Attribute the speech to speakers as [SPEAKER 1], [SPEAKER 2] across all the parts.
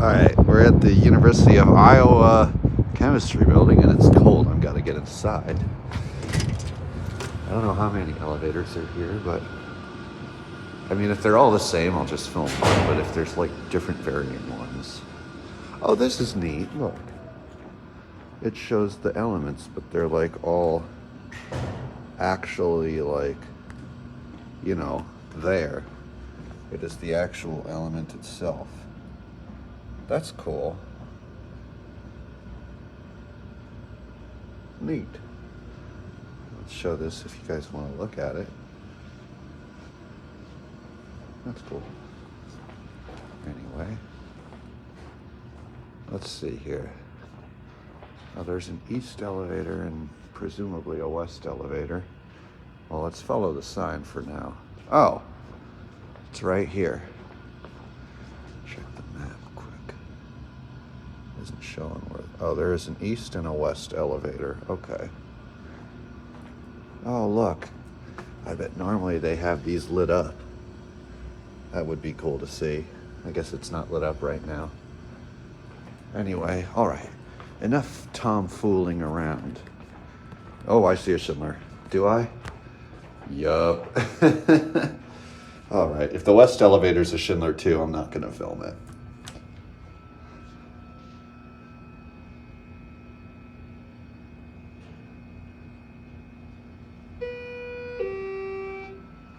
[SPEAKER 1] Alright, we're at the University of Iowa chemistry building and it's cold. I've got to get inside. I don't know how many elevators are here, but I mean, if they're all the same, I'll just film one, but if there's like different varying ones. Oh, this is neat. Look. It shows the elements, but they're like all actually like, you know, there. It is the actual element itself. That's cool. Neat. Let's show this if you guys want to look at it. That's cool. Anyway, let's see here. Oh, there's an east elevator and presumably a west elevator. Well, let's follow the sign for now. Oh, it's right here. Check the map quick. Isn't showing where. Oh, there is an east and a west elevator. Okay. Oh, look. I bet normally they have these lit up. That would be cool to see. I guess it's not lit up right now. Anyway, all right. Enough tomfooling around. Oh, I see a Schindler. Do I? Yup. All right. If the west elevator's a Schindler too, I'm not going to film it.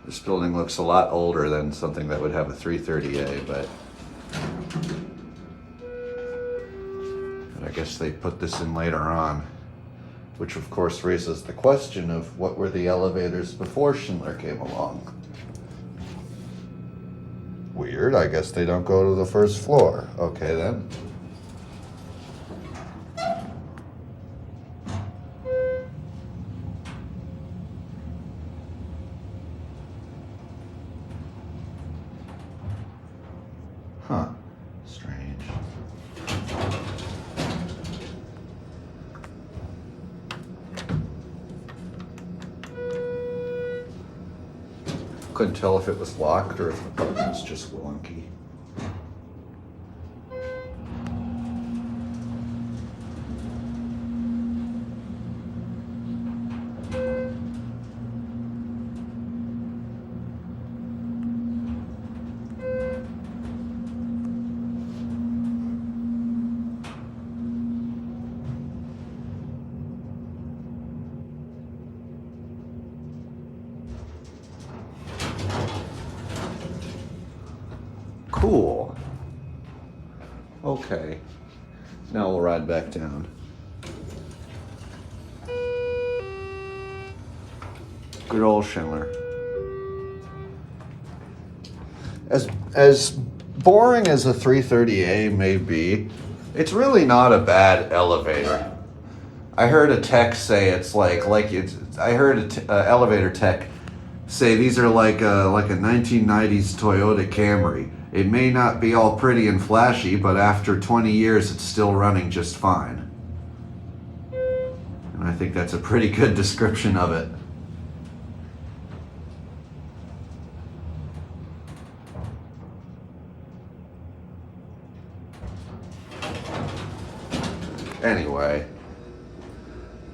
[SPEAKER 1] This building looks a lot older than something that would have a 330A, but I guess they put this in later on, which of course raises the question of what were the elevators before Schindler came along. Weird, I guess they don't go to the first floor. Okay then. Huh, strange. Couldn't tell if it was locked or if the button was just wonky. Cool. Okay. Now we'll ride back down. Good old Schindler. As boring as a 330A may be, it's really not a bad elevator. I heard a tech say it's I heard an elevator tech say these are like a 1990s Toyota Camry. It may not be all pretty and flashy, but after 20 years, it's still running just fine. And I think that's a pretty good description of it. Anyway.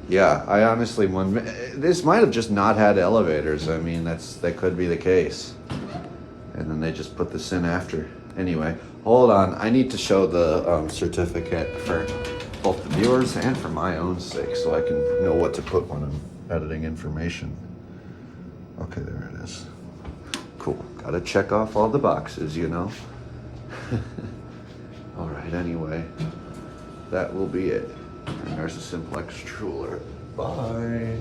[SPEAKER 1] Yeah, I honestly wonder, this might have just not had elevators. I mean, that could be the case. And then they just put this in after. Anyway, hold on. I need to show the certificate for both the viewers and for my own sake so I can know what to put when I'm editing information. Okay, there it is. Cool. Gotta check off all the boxes, you know? All right, anyway, that will be it. And there's a simplex ruler. Bye.